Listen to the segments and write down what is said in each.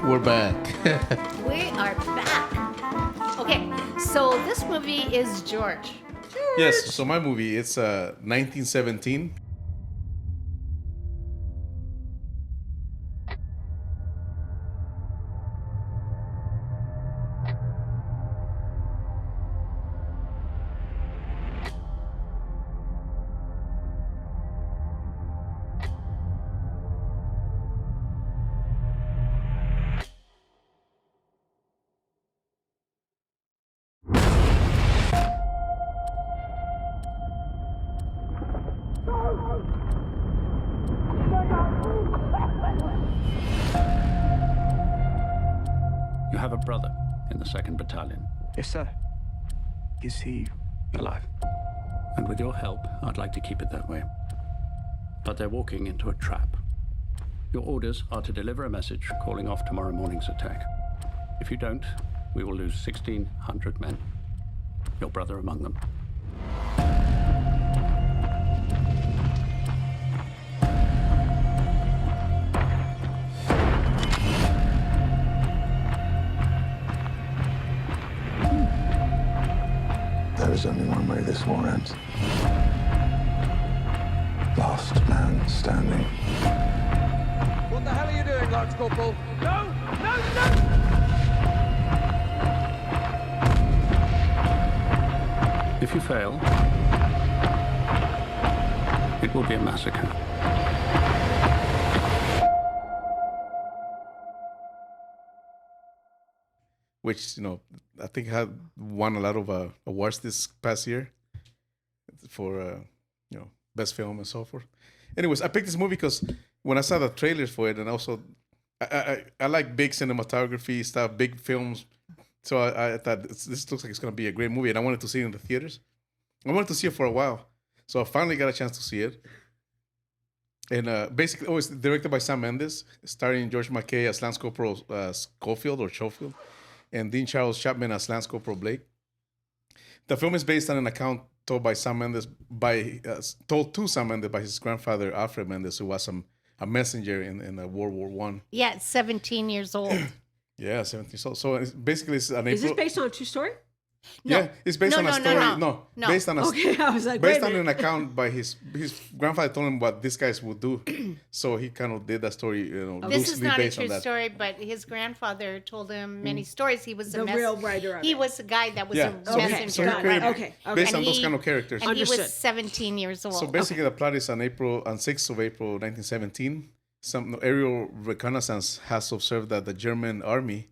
We're back. We are back. Okay, so this movie is George. Yes, so my movie, it's 1917. You have a brother in the 2nd Battalion, Yes, sir. Is he alive? and with your help, I'd like to keep it that way. But they're walking into a trap. Your orders are to deliver a message calling off tomorrow morning's attack. If you don't, we will lose 1,600 men. Your brother among them. There is only one way this war ends. Last man standing. What the hell are you doing, Lance Corporal? No! No! No! If you fail, it will be a massacre. Which, I think had won a lot of awards this past year for, best film and so forth. Anyways, I picked this movie because when I saw the trailers for it, and also I like big cinematography stuff, big films. So I thought this looks like it's going to be a great movie, and I wanted to see it in the theaters. I wanted to see it for a while. So I finally got a chance to see it. And basically, it's directed by Sam Mendes, starring George McKay as Lance Corporal Schofield or Schofield, and Dean Charles Chapman as Lance Corporal Blake. The film is based on an account told by Sam Mendes told to Sam Mendes by his grandfather Alfred Mendes, who was a messenger in World War One. Yeah, it's 17 years old. Yeah, 17. So it's basically, it's an Is this April. based on a true story? Yeah, it's based on a story. No. Based on a Okay, I was like, based wait a on an minute. account by his grandfather told him what these guys would do. So he kind of did that story, This is loosely not a based on true that. story, but his grandfather told him many stories. He was The real writer of He it. was a guy that was Yeah, a so he messenger. got it. created Okay. based And on those he- kind of characters. And he was Understood. 17 years old. So basically, the plot is on 6th of April, 1917. Some aerial reconnaissance has observed that the German army,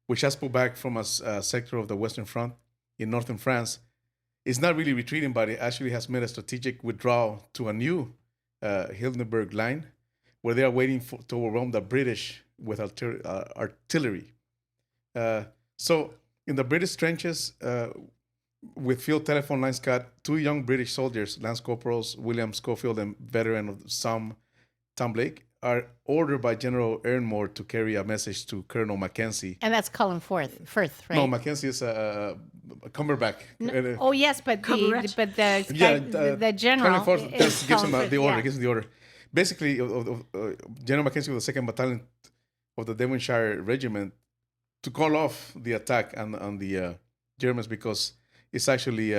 which has pulled back from a sector of the Western Front in northern France, is not really retreating, but it actually has made a strategic withdrawal to a new Hindenburg line, where they are waiting to overwhelm the British with artillery. So in the British trenches, with field telephone lines cut, two young British soldiers, Lance Corporals William Schofield and veteran of Tom Blake, are ordered by General Ernmore to carry a message to Colonel Mackenzie. And that's Colin Firth, right? No, Mackenzie is Cumberbatch. Oh yes, but Cumberbatch. the general Colonel Firth is gives him Colin the order. Firth, Gives him the order. Basically, General Mackenzie of the 2nd Battalion of the Devonshire Regiment to call off the attack on the Germans, because it's actually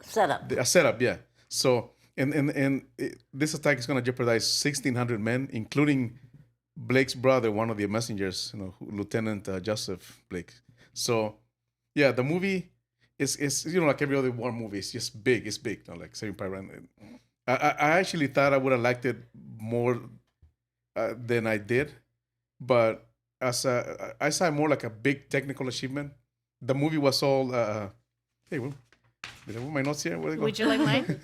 setup. a setup. Yeah. So this attack is going to jeopardize 1,600 men, including Blake's brother, one of the messengers, Lieutenant Joseph Blake. So yeah, the movie is like every other war movie. It's just big. It's big. Like Saving Private Ryan. I actually thought I would have liked it more than I did, but I saw it more like a big technical achievement. The movie was all. Hey, did I put my notes here? Where they go? Would you like mine?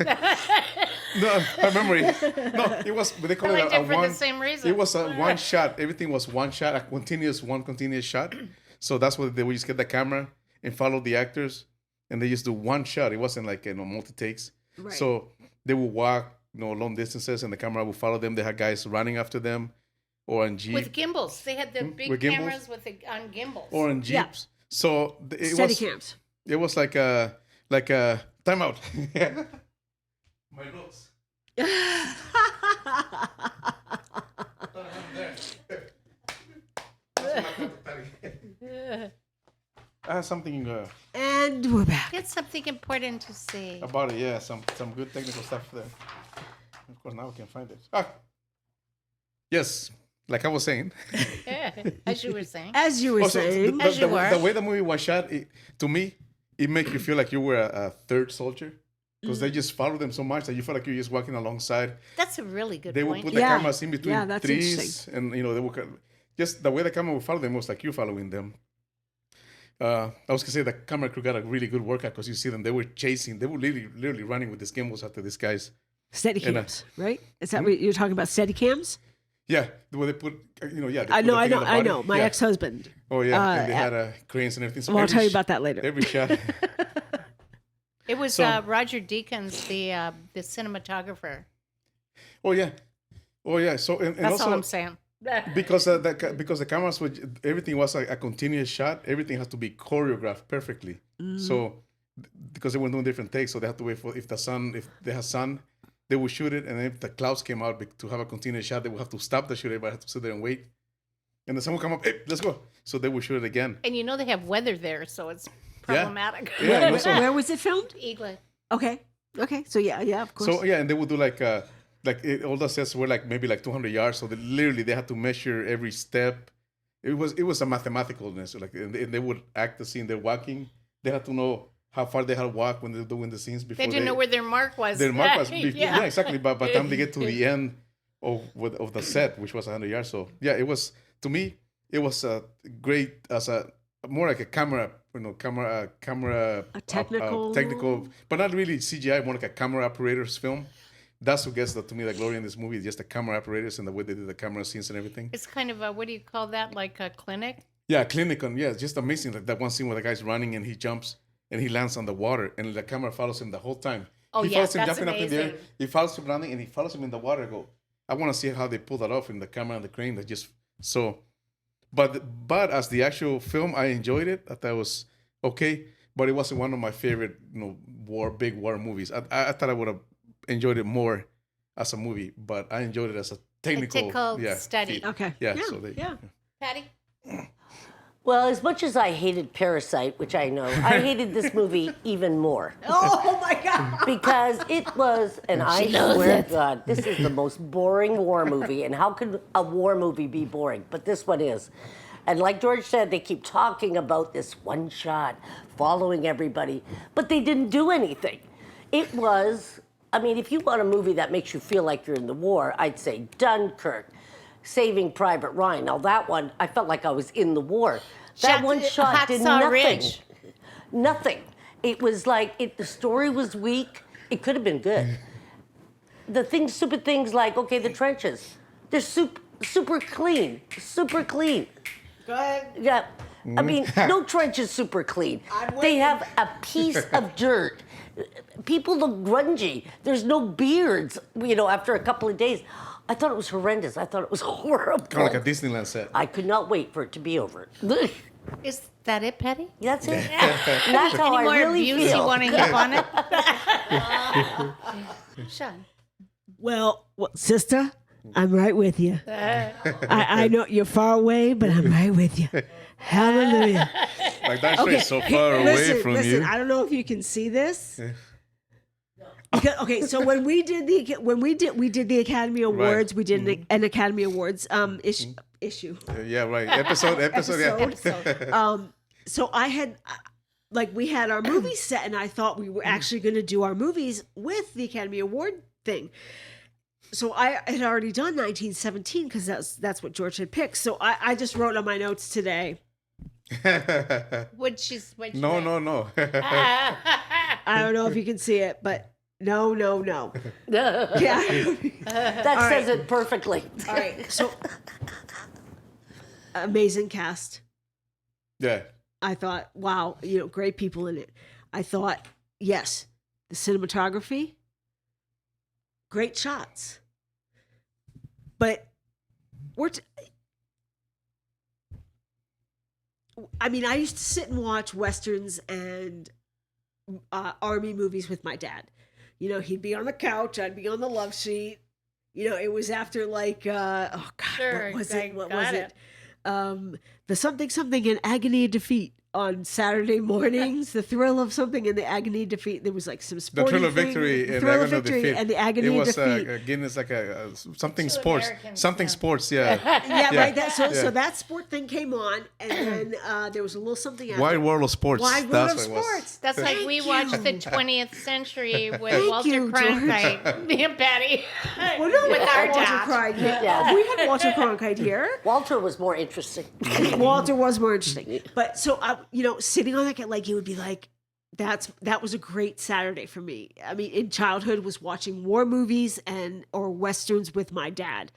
No, my memory. No, it was. They call I it liked a it for one. the same reason. It was a one shot. Everything was one shot, a continuous shot. So that's what they would just get the camera and follow the actors, and they just do one shot. It wasn't like multi takes. Right. So they would walk long distances, and the camera would follow them. They had guys running after them, or on jeep, With gimbals. They had the big With gimbals? cameras on gimbals. or on Yeah. jeeps. So it Steady was. camps. It was like a timeout. My notes. I have something And we're back. It's something important to say. about it. Yeah, some good technical stuff there. Of course, now we can find it. Yes, like I was saying. As you were saying. As you were Also, saying. As you were. the way the movie was shot, to me, it makes you feel like you were a third soldier. Because they just follow them so much that you feel like you're just walking alongside. That's a really good They would point. put the Yeah. cameras in between Yeah, that's trees, interesting. and they would just the way the camera would follow them was like you following them. I was gonna say the camera crew got a really good workout because you see them. They were chasing. They were literally running with these gimbals after these guys. Steady And, cams, right? Is that what you're talking about? Steady cams? Yeah, where they put yeah. They I put know, the I thing know, on the I body. know. My Yeah. ex-husband. Oh yeah, and they at- had cranes and everything. So Well, I'll every tell you sh- about that later. Every shot. It was So- Roger Deakins, the cinematographer. Oh yeah. So and That's also all I'm saying. because the cameras were everything was a continuous shot. Everything has to be choreographed perfectly. So because they were doing different takes, so they have to wait for if they have sun, they will shoot it, and if the clouds came out to have a continuous shot, they will have to stop the shoot. Everybody have to sit there and wait, and the sun will come up. Hey, let's go. So they will shoot it again. And you know they have weather there, so it's problematic. Yeah, and also, Where was it filmed? Eagle. Okay. So yeah, of course. so yeah, and they would do all the sets were maybe 200 yards. So they had to measure every step. It was a mathematicalness. And they would act the scene. They're walking. They had to know how far they had to walk when they're doing the scenes before They didn't know where their mark was. their mark was. Yeah. Yeah, exactly. But by the time they get to the end of the set, which was 100 yards, so yeah, it was to me it was great as more like a camera, A technical- technical, but not really CGI, more like a camera operator's film. That's what gets to me the glory in this movie, just the camera operators and the way they did the camera scenes and everything. It's kind of a, what do you call that? Like a clinic? Yeah, clinical. Yeah, it's just amazing. Like that one scene where the guy's running and he jumps and he lands on the water and the camera follows him the whole time. Oh, he yeah, follows him that's jumping up in the air. amazing. He follows him landing and he follows him in the water. I want to see how they pull that off in the camera and the crane. That just so. But as the actual film, I enjoyed it. I thought it was okay, but it wasn't one of my favorite, big war movies. I thought I would have enjoyed it more as a movie, but I enjoyed it as a technical study. feat. Okay. Yeah. Yeah, So yeah. Patty? Well, as much as I hated Parasite, which I know, I hated this movie even more. Oh my God. Because it was, and I swear to God, this is the most boring war movie. And how could a war movie be boring? But this one is. And like George said, they keep talking about this one shot, following everybody, but they didn't do anything. It was, if you want a movie that makes you feel like you're in the war, I'd say Dunkirk, Saving Private Ryan. Now that one, I felt like I was in the war. That one shot did Hacksaw nothing. Ridge. Nothing. It was like, the story was weak. It could have been good. Stupid things like, okay, the trenches, they're super clean, super clean. Go ahead. Yeah, no trench is super clean. They have a piece of dirt. People look grungy. There's no beards, after a couple of days. I thought it was horrendous. I thought it was horrible. Kind of like a Disneyland set. I could not wait for it to be over. Is that it, Patty? That's it. That's how Any I more really abuse feel. you want to heap on it? Sean. Well, sister, I'm right with you. I know you're far away, but I'm right with you. Hallelujah. Like that shit so far away from listen, you. I don't know if you can see this. So when we did the Academy Awards, we did an Academy Awards issue. Yeah, right. Episode. Yeah. So I had we had our movies set, and I thought we were actually going to do our movies with the Academy Award thing. So I had already done 1917 because that's what George had picked. So I just wrote on my notes today. What'd she No. I don't know if you can see it, but no. Yeah. That says it perfectly. All right. So amazing cast. Yeah. I thought, wow, great people in it. I thought, yes, the cinematography, great shots. But I used to sit and watch Westerns and Army movies with my dad. He'd be on the couch, I'd be on the love seat. It was after what was it? the something in agony and defeat on Saturday mornings. The thrill of something in the agony and defeat. There was like some The sporting thrill of thing, victory the and thrill agony of of victory defeat. and the agony It and was defeat. again, it's like something Two sports, Americans, something yeah. sports. Yeah, Yeah, Yeah. right. So Yeah. that sport thing came on, and then there was a little something after. Wide World of Sports. Wide World That's of what it was. Sports. That's like Thank we you. watched the 20th century with Thank Walter you, George. Cronkite, me and Patty. Well, no, with we our had Walter dad. Cronkite here. Yes. We had Walter Cronkite here. Walter was more interesting. Walter was more interesting, but so sitting on that, like you would be like, that was a great Saturday for me. I mean, in childhood, was watching war movies or westerns with my dad.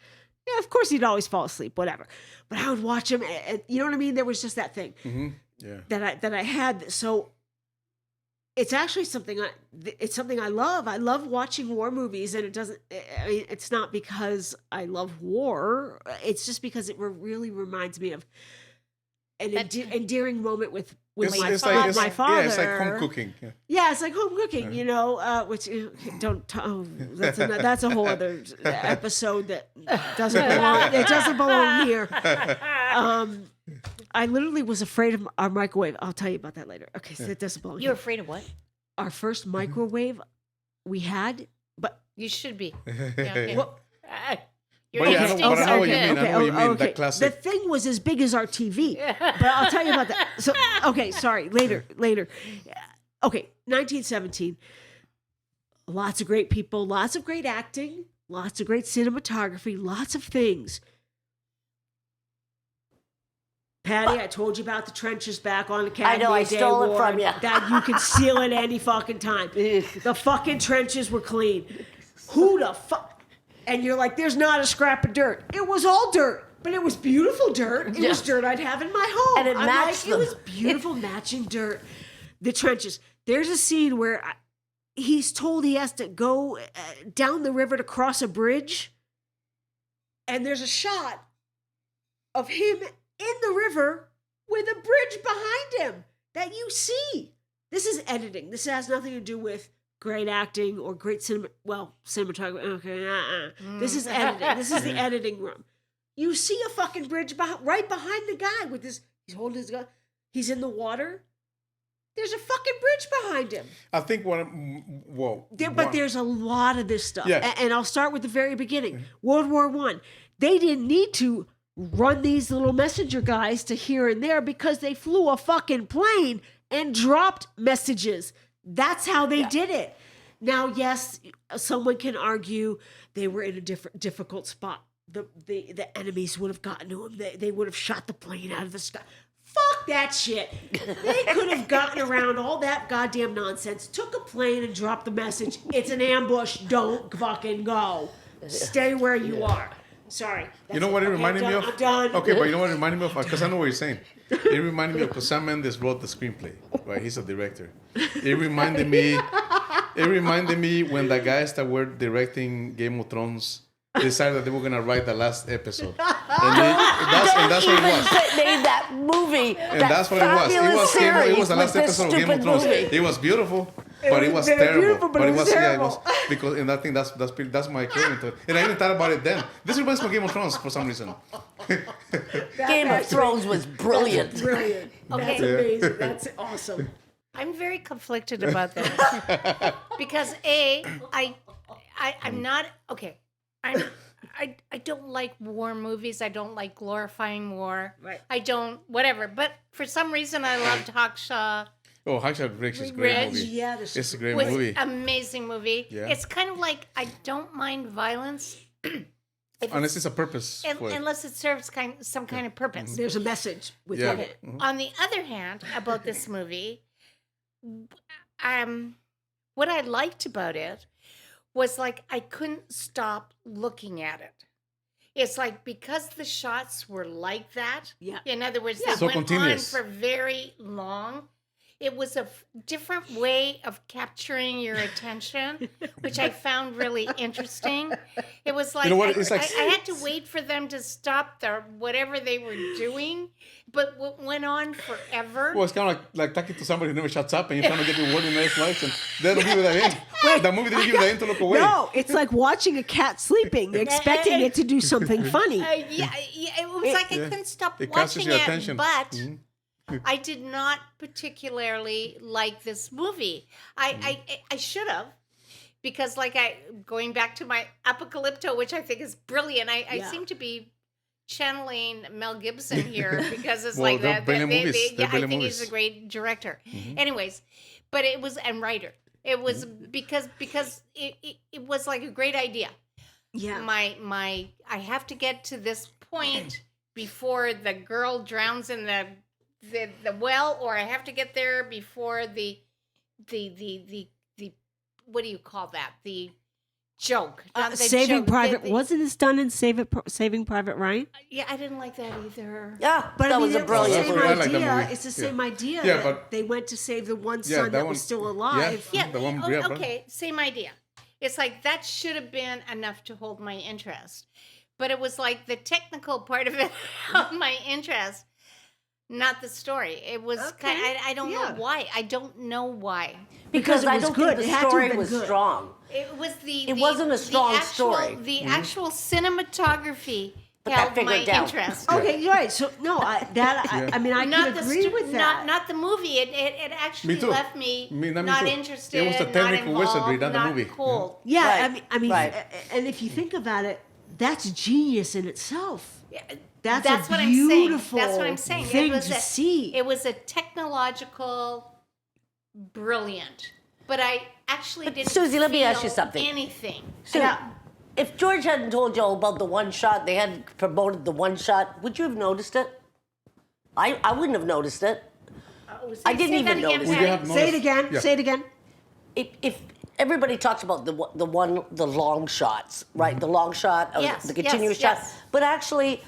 Yeah, of course, he'd always fall asleep, whatever. But I would watch him, and you know what I mean. There was just that thing Yeah. that I had. So it's actually something I love. I love watching war movies, and it doesn't. I mean, it's not because I love war. It's just because it really reminds me of an endearing moment with my father. Yeah, it's like home cooking. Yeah. Yeah, it's like home cooking, which that's a whole other episode that doesn't belong. It doesn't belong here. I literally was afraid of our microwave. I'll tell you about that later. Okay, so it doesn't belong. You're here. afraid of what? Our first microwave we had, but You should be. Yeah, okay. Well, Your But yeah, instincts I know are what you good. mean. I know what you mean. okay. That classic. The thing was as big as our TV, but I'll tell you about that. So, okay, sorry. Later. Okay, 1917. Lots of great people, lots of great acting, lots of great cinematography, lots of things. Patty, I told you about the trenches back on Academy I know, I Day stole it Award, from you. that you can steal at any fucking time. The fucking trenches were clean. Who the fuck? And you're like, there's not a scrap of dirt. It was all dirt, but it was beautiful dirt. It was dirt I'd have in my home. And it matched It was beautiful matching dirt. The trenches. There's a scene where he's told he has to go down the river to cross a bridge. And there's a shot of him in the river with a bridge behind him that you see. This is editing. This has nothing to do with great acting or great cinematography. Okay, This is editing. This is the editing room. You see a fucking bridge right behind the guy with this. He's holding his gun. He's in the water. There's a fucking bridge behind him. I think But there's a lot of this stuff. Yeah. And I'll start with the very beginning. World War I. They didn't need to run these little messenger guys to here and there because they flew a fucking plane and dropped messages. That's how they did it. Now, yes, someone can argue they were in a difficult spot. The enemies would have gotten to them. They would have shot the plane out of the sky. Fuck that shit. They could have gotten around all that goddamn nonsense, took a plane and dropped the message. It's an ambush. Don't fucking go. Stay where you are. Sorry. You know what it reminded me of? I'm done. Okay, but you know what it reminded me of? Because I know what you're saying. It reminded me of because Sam Mendes wrote the screenplay, right? He's a director. It reminded me when the guys that were directing Game of Thrones decided that they were gonna write the last episode, and that's what it was. Made that movie. And that's what it was. It was the last episode of Game of Thrones. It was beautiful. But it was terrible. Beautiful, but it was terrible. Because, and I think that's my claim to it. And I even thought about it then. This reminds me of Game of Thrones for some reason. Game of Thrones was brilliant. Brilliant. Okay. That's amazing. That's awesome. I'm very conflicted about this because I'm not okay. I don't like war movies. I don't like glorifying war. Right. I don't whatever. But for some reason, I loved Hawkshaw. Oh, Hacksaw Ridge is a great movie. Yeah, It's a great Was movie. amazing movie. Yeah. It's kind of like I don't mind violence. Unless it's a purpose. for it. Unless it serves some kind of purpose. There's a message with Yeah. it. On the other hand, about this movie, what I liked about it was like I couldn't stop looking at it. It's like because the shots were like that. Yeah. In other words, Yeah. they So went continuous. on for very long. it was a different way of capturing your attention, which I found really interesting. It was like, know what? It's like- I had to wait for them to stop their whatever they were doing, but what went on forever. Well, it's kind of like talking to somebody who never shuts up, and you're trying to get the word in their slice, and they don't give you that in. The movie didn't give you that in to look away. No, it's like watching a cat sleeping, expecting it to do something funny. Yeah, it was like I couldn't stop It catches watching your it, attention. but I did not particularly like this movie. I should have, because going back to my Apocalypto, which I think is brilliant. I seem to be channeling Mel Gibson here because it's Well, like they're that. brilliant movies. They're I brilliant think movies. he's a great director. Anyways, but it was and writer. It was because it was like a great idea. Yeah. My I have to get to this point before the girl drowns in the well, or I have to get there before the what do you call that? The joke. Not the Saving joke, Private. Wasn't this done in Saving Private Ryan? Yeah, I didn't like that either. Yeah, But that I mean, was a it's the brilliant same movie. I like that idea. movie. It's the Yeah. same idea. Yeah, that but- they went to save the one Yeah, son that that one- was still alive. Yeah, The one- yeah, bro. okay, same idea. It's like that should have been enough to hold my interest. But it was like the technical part of it held my interest, not the story. It was Okay, I don't yeah. know why. I don't know why. Because because it I was don't good. think It the had to have story been was good. strong. It was It wasn't a strong story. The actual cinematography But that held my figured down. interest. Okay, you're right. So no, I mean, I Not can the agree sto- with that. Not the movie. It actually Me too. left me, Me not too. interested. It was the not technical wizardry, involved, not the not movie. cold. Yeah, Right, I mean, right. and if you think about it, that's genius in itself. That's a what beautiful I'm saying. That's what I'm saying. thing it was to see. It was a technological brilliant, but I actually didn't. Susie, let me ask you feel something. Anything. So, if George hadn't told you all about the one shot, they hadn't promoted the one shot, would you have noticed it? I wouldn't have noticed it. I didn't even notice Would it. you have Say it noticed- again. Yeah. Say it again. If everybody talks about the long shots, right? The long shot, of Yes, the continuous yes, shot. yes. But actually,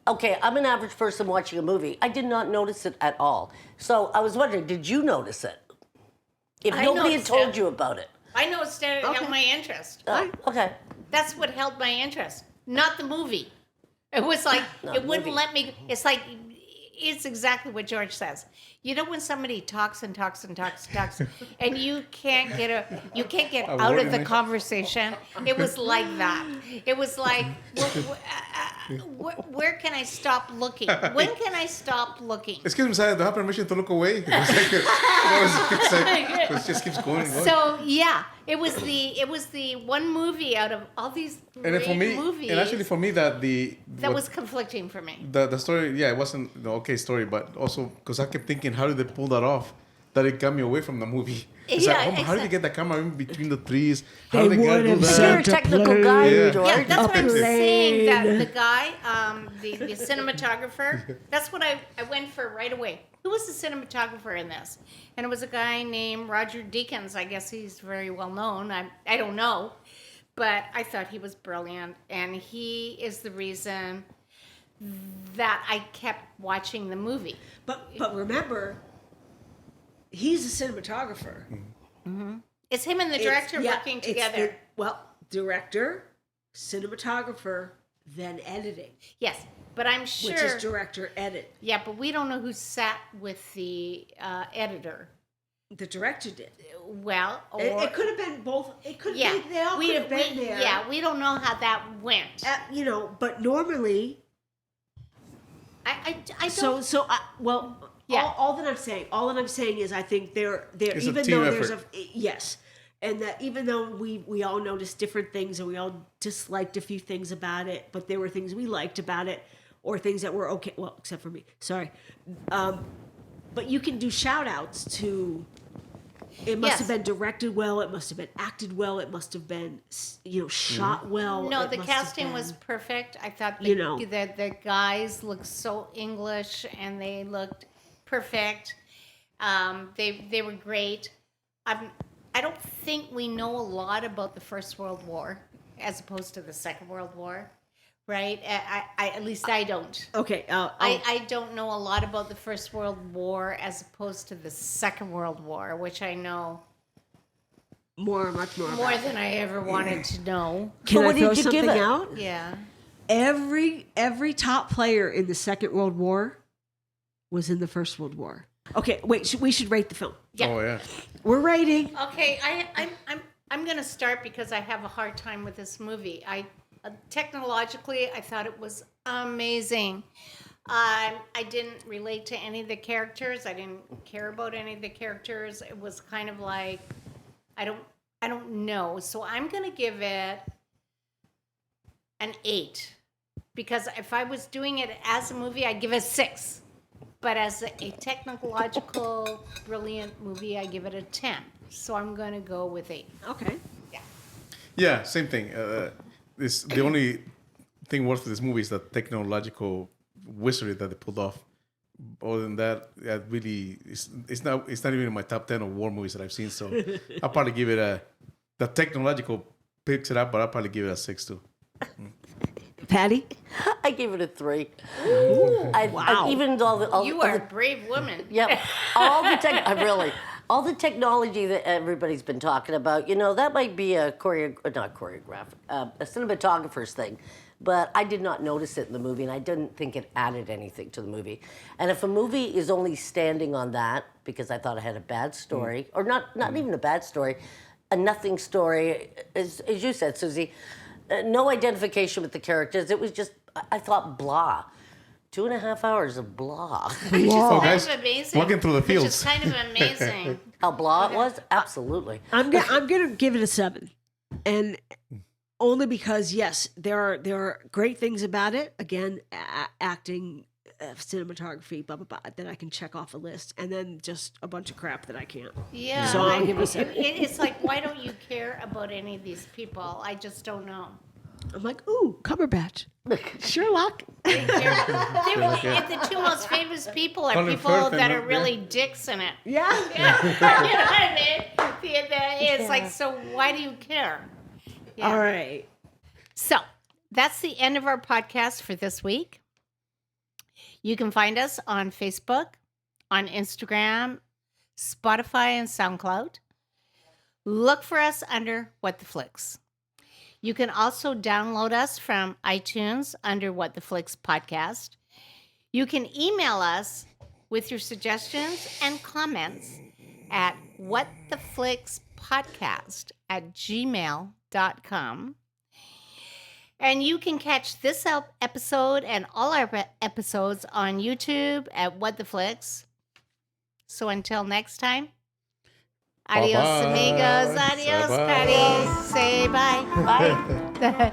okay, I'm an average person watching a movie. I did not notice it at all. So I was wondering, did you notice it? If I nobody had noticed told it. you about it. I noticed it held my interest. Okay. That's what held my interest, not the movie. It was like Not it the wouldn't movie. let me. It's like it's exactly what George says. You know when somebody talks and talks and talks and talks, and you can't get out word of in the it. conversation. It was like that. It was like, where can I stop looking? When can I stop looking? Excuse me, sir, do I have permission to look away? It just keeps going and going. So yeah, it was the one movie out of all these and great then for me, movies and actually for me, that that was conflicting for me. the story, yeah, it wasn't the okay story, but also because I kept thinking, how did they pull that off? That it got me away from the movie. It's Yeah, like, how did they get the camera in between the trees? They How did they would do have You're a sent that? a technical plane. guy, Yeah. George. Yeah, that's what I'm saying. That plane. the guy, the cinematographer, that's what I went for right away. Who was the cinematographer in this? And it was a guy named Roger Deakins. I guess he's very well known. I don't know. But I thought he was brilliant. And he is the reason that I kept watching the movie. But remember, he's a cinematographer. It's him and the director working it's together. Director, cinematographer, then editing, Yes, but I'm sure. which is director edit. Yeah, but we don't know who sat with the editor. The director did. Well, or It could have been both. It could yeah, be. They all could have been there. Yeah, we don't know how that went. But normally, I don't. well, all that I'm saying is I think they're It's a even team though there's effort. yes, and that even though we all noticed different things and we all disliked a few things about it, but there were things we liked about it or things that were okay. Well, except for me, sorry. But you can do shout outs to. It must have Yes. been directed well. It must have been acted well. It must have been, shot well. no, it the must have casting was been- perfect. I thought the guys looked so English and they looked perfect. They were great. I don't think we know a lot about the First World War as opposed to the Second World War. right? At least I don't. Okay. I don't know a lot about the First World War as opposed to the Second World War, which I know much more. more about. than I ever wanted to know. Can So I what throw did you give something it? out? Yeah. Every top player in the Second World War was in the First World War. Okay, wait. We should rate the film. Yeah. Oh yeah. We're rating. Okay, I'm gonna start because I have a hard time with this movie. Technologically, I thought it was amazing. I didn't relate to any of the characters. I didn't care about any of the characters. It was kind of like I don't know. So I'm gonna give it an 8 because if I was doing it as a movie, I'd give it a 6. But as a technological, brilliant movie, I give it a 10. So I'm going to go with 8. Okay. Yeah. Yeah, same thing. The only thing worth of this movie is the technological wizardry that they pulled off. Other than that, really, it's not even in my top 10 of war movies that I've seen. So I'll probably give it the technological picks it up, but I'll probably give it a 6 too. Patty? I gave it a 3. Wow. Even though You are a brave woman. Yep. All the technology that everybody's been talking about, that might be a cinematographer's thing. But I did not notice it in the movie, and I didn't think it added anything to the movie. And if a movie is only standing on that, because I thought it had a bad story, or not even a bad story, a nothing story, as you said, Susie, no identification with the characters. It was just, I thought, blah. 2.5 hours of blah. Oh, Kind guys, of amazing. walking through the Which is fields. kind of amazing. How blah it was? Absolutely. I'm gonna give it a 7, and only because yes, there are great things about it. Again, acting, cinematography, blah blah blah, that I can check off a list, and then just a bunch of crap that I can't. Yeah. So I'll give it a 7. It's like, why don't you care about any of these people? I just don't know. I'm like, ooh, Cumberbatch, Sherlock. They're really, the two most famous people are Colin people Firth that and are really dicks in it. Yeah. You know what I mean? It's like, so why do you care? Yeah. All right. So that's the end of our podcast for this week. You can find us on Facebook, on Instagram, Spotify, and SoundCloud. Look for us under What the Flicks. You can also download us from iTunes under What the Flicks podcast. You can email us with your suggestions and comments at whattheflickspodcast@gmail.com. And you can catch this episode and all our episodes on YouTube at What the Flicks. So until next time, adios, Bye-bye. amigos. Adios, Bye-bye. Patty. Say bye. Bye.